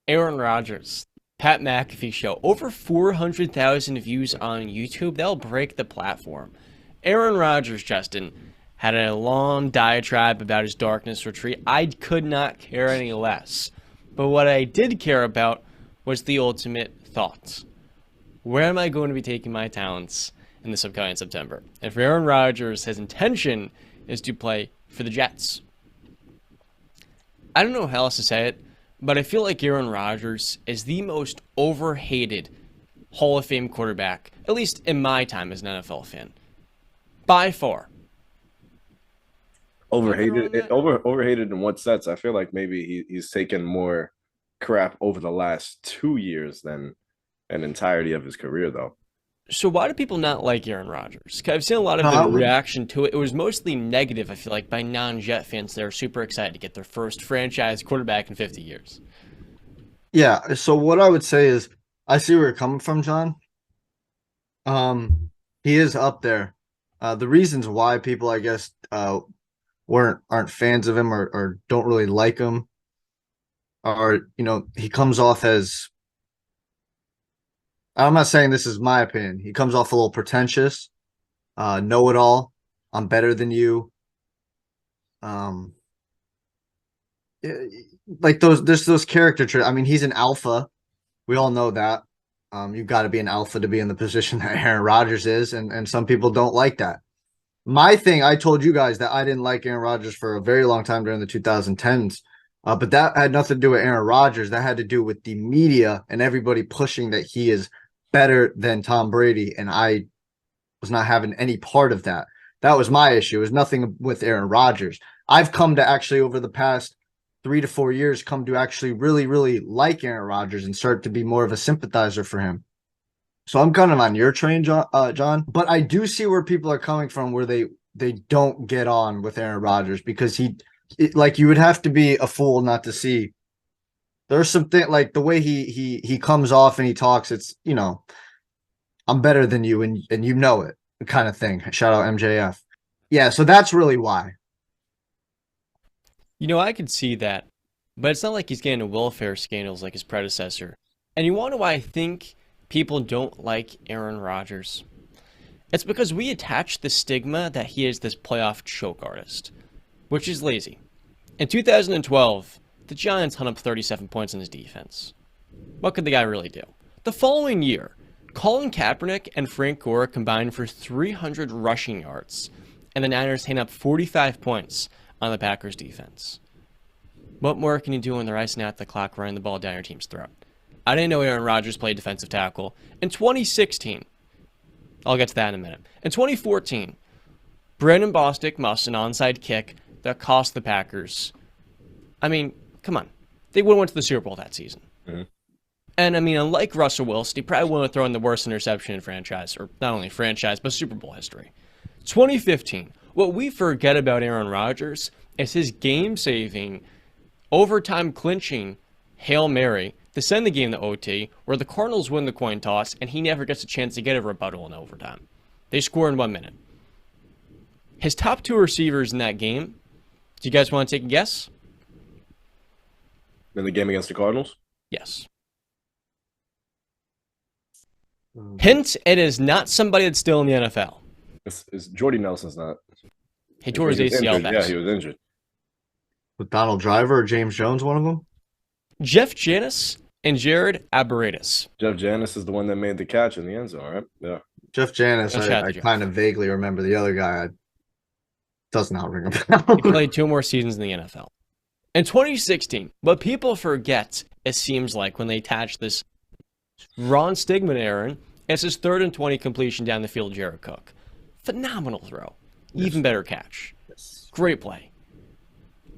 Aaron Rodgers, Pat McAfee show. Over 400,000 views on YouTube. They'll break the platform. Aaron Rodgers, Justin, had a long diatribe about his darkness retreat. I could not care any less. But what I did care about was the ultimate thoughts. Where am I going to be taking my talents in this upcoming September? And for Aaron Rodgers, his intention is to play for the Jets. I don't know how else to say it, but I feel like Aaron Rodgers is the most overhated Hall of Fame quarterback, at least in my time as an NFL fan. By far. Am I wrong Overhated on that? overhated in what sense? I feel like maybe he's taken more crap over the last 2 years than an entirety of his career, though. So why do people not like Aaron Rodgers? 'Cause I've seen a lot No, of the I would. reaction to it. It was mostly negative, I feel like, by non-Jet fans. They were super excited to get their first franchise quarterback in 50 years. Yeah. So what I would say is, I see where you're coming from, John. He is up there. The reasons why people, I guess, aren't fans of him or don't really like him are, he comes off as. I'm not saying this is my opinion. He comes off a little pretentious, know it all. I'm better than you. Um, eh, like there's those character traits. I mean, he's an alpha. We all know that. You've got to be an alpha to be in the position that Aaron Rodgers is, and some people don't like that. My thing, I told you guys that I didn't like Aaron Rodgers for a very long time during the 2010s, but that had nothing to do with Aaron Rodgers. That had to do with the media and everybody pushing that he is better than Tom Brady, and I was not having any part of that. That was my issue. It was nothing with Aaron Rodgers. I've come to actually over the past 3 to 4 years come to actually really, really like Aaron Rodgers and start to be more of a sympathizer for him. So I'm kind of on your train, John. But I do see where people are coming from, where they don't get on with Aaron Rodgers because like you would have to be a fool not to see. There's something like the way he comes off and he talks. It's I'm better than you and you know it kind of thing. Shout out MJF. Yeah, so that's really why. I could see that, but it's not like he's getting into welfare scandals like his predecessor. And you want to why I think people don't like Aaron Rodgers? It's because we attach the stigma that he is this playoff choke artist, which is lazy. In 2012, the Giants hung up 37 points in his defense. What could the guy really do? The following year, Colin Kaepernick and Frank Gore combined for 300 rushing yards, and the Niners hang up 45 points on the Packers defense. What more can you do when they're icing out the clock running the ball down your team's throat? I didn't know Aaron Rodgers played defensive tackle. In 2016, I'll get to that in a minute. In 2014, Brandon Bostic missed an onside kick that cost the Packers. I mean, come on. They would have went to the Super Bowl that season. Mhm. And I mean, unlike Russell Wilson, he probably wouldn't have thrown the worst interception in franchise, or not only franchise, but Super Bowl history. 2015. What we forget about Aaron Rodgers is his game-saving, overtime clinching Hail Mary to send the game to OT, where the Cardinals win the coin toss, and he never gets a chance to get a rebuttal in overtime. They score in 1 minute. His top two receivers in that game, do you guys want to take a guess? In the game against the Cardinals, Yes. Mm. Hint, it is not somebody that's still in the NFL. it's Jordy Nelson's not. He tore his He was ACL injured. Yeah, back. he was injured. With Donald Driver or James Jones, one of them. Jeff Janis and Jared Abaritis. Jeff Janis is the one that made the catch in the end zone, right? Yeah. Jeff Janis, Shout out I to Jeff. kind of vaguely remember. The other guy does not ring a He bell. played 2 more seasons in the NFL. In 2016, what people forget, it seems like, when they attach this Ron Stigman Aaron, it's his 3rd and 20 completion down the field, Jared Cook. Phenomenal throw. Even better catch. Great play.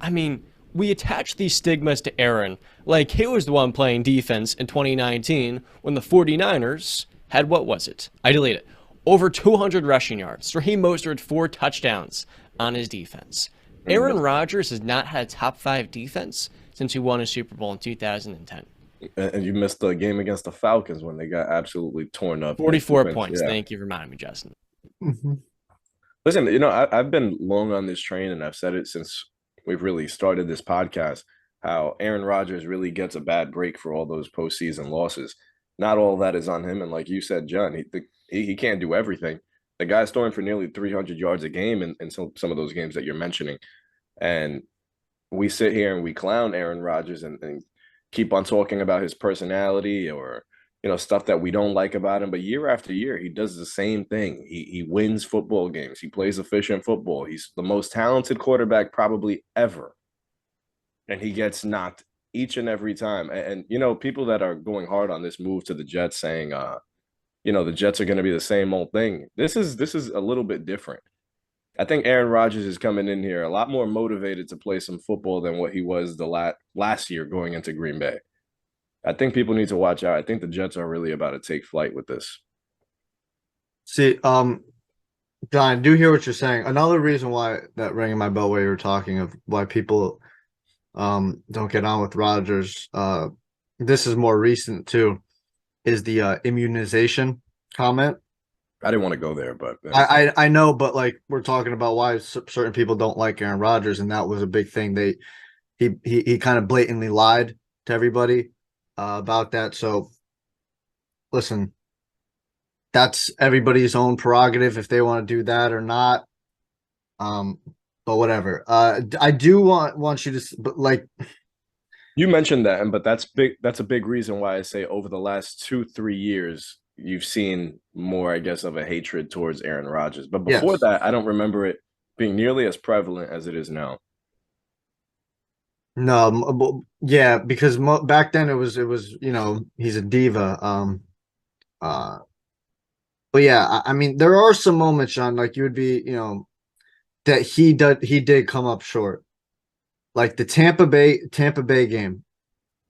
I mean, we attach these stigmas to Aaron like he was the one playing defense in 2019 when the 49ers had, what was it? I delete it. Over 200 rushing yards. Raheem Mostert 4 touchdowns on his defense. Aaron Rodgers has not had a top 5 defense since he won a Super Bowl in 2010. And you missed the game against the Falcons when they got absolutely torn up. 44 points. Yeah. Thank you for reminding me, Justin. Mhm. Listen, I've been long on this train, and I've said it since we've really started this podcast. how Aaron Rodgers really gets a bad break for all those postseason losses. Not all of that is on him, and like you said, John, he can't do everything. The guy's throwing for nearly 300 yards a game in some of those games that you're mentioning, and we sit here and we clown Aaron Rodgers and keep on talking about his personality or stuff that we don't like about him. But year after year, he does the same thing. He wins football games. He plays efficient football. He's the most talented quarterback probably ever, and he gets knocked each and every time. And people that are going hard on this move to the Jets, saying, the Jets are going to be the same old thing. This is a little bit different. I think Aaron Rodgers is coming in here a lot more motivated to play some football than what he was the last year going into Green Bay. I think people need to watch out. I think the Jets are really about to take flight with this. See, John, I do hear what you're saying. Another reason why that ringing my bell while you were talking of why people don't get on with Rodgers, this is more recent too, is the immunization comment. I didn't want to go there, but I know, but like we're talking about why certain people don't like Aaron Rodgers, and that was a big thing. He kind of blatantly lied to everybody about that. So listen, that's everybody's own prerogative if they want to do that or not. But whatever. I do want you to, but like you mentioned that, but that's big. That's a big reason why I say over the last 2-3 years, you've seen more, I guess, of a hatred towards Aaron Rodgers. But before that, I don't remember it being nearly as prevalent as it is now. No, yeah, because back then it was he's a diva. But yeah, I mean there are some moments, John, like you would be that he did come up short, like the Tampa Bay game.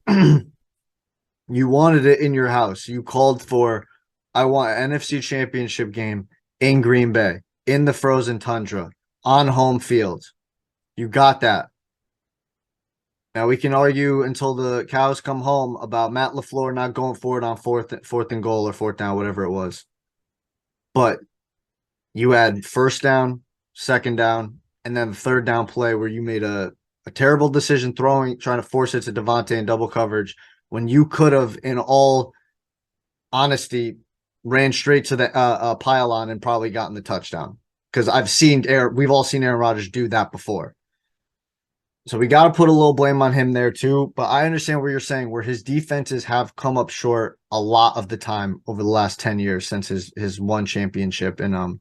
You wanted it in your house. You called for, I want an NFC Championship game in Green Bay, in the frozen tundra, on home field. You got that. Now we can argue until the cows come home about Matt LaFleur not going for it on fourth and goal or fourth down, whatever it was. But you had first down, second down, and then the third down play where you made a terrible decision trying to force it to Devontae in double coverage when you could have, in all honesty, ran straight to the pylon and probably gotten the touchdown. Because we've all seen Aaron Rodgers do that before. So we got to put a little blame on him there too. But I understand what you're saying, where his defenses have come up short a lot of the time over the last 10 years since his one championship and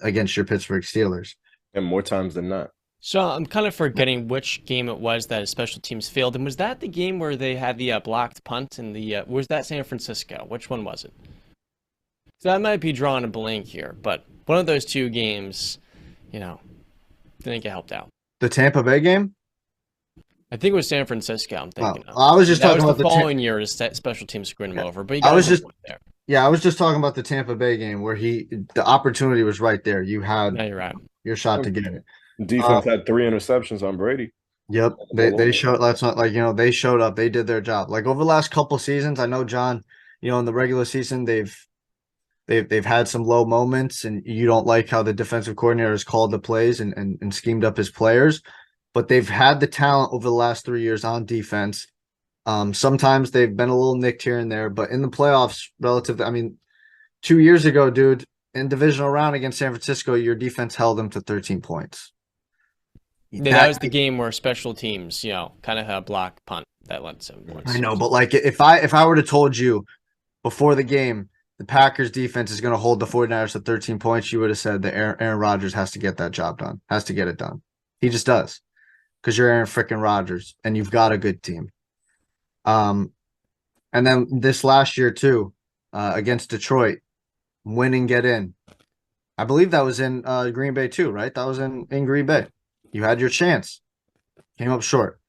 against your Pittsburgh Steelers. And more times than not. So I'm kind of forgetting which game it was that his special teams failed. And was that the game where they had the blocked punt and was that San Francisco? Which one was it? So I might be drawing a blank here, but one of those two games, didn't get helped out. The Tampa Bay game? I think it was San Francisco. I'm thinking. I was just talking about the following year. His special teams screwed him over, but you I was just talking about the Tampa Bay game where the opportunity was right there. You had you're right. Your shot to get it. Defense had 3 interceptions on Brady. Yep, they showed. That's not like they showed up. They did their job. Like over the last couple seasons, I know John. In the regular season, they've had some low moments, and you don't like how the defensive coordinator has called the plays and schemed up his players. But they've had the talent over the last 3 years on defense. Sometimes they've been a little nicked here and there, but in the playoffs, relative, 2 years ago, dude, in divisional round against San Francisco, your defense held them to 13 points. Yeah, that was the game where special teams, kind of had a block punt that led 7 points. I know, but like if I were to told you before the game the Packers defense is going to hold the 49ers to 13 points, you would have said that Aaron Rodgers has to get that job done, has to get it done. He just does, because you're Aaron freaking Rodgers and you've got a good team. And then this last year too, against Detroit, win and get in. I believe that was in Green Bay too, right? That was in Green Bay. You had your chance. Came up short.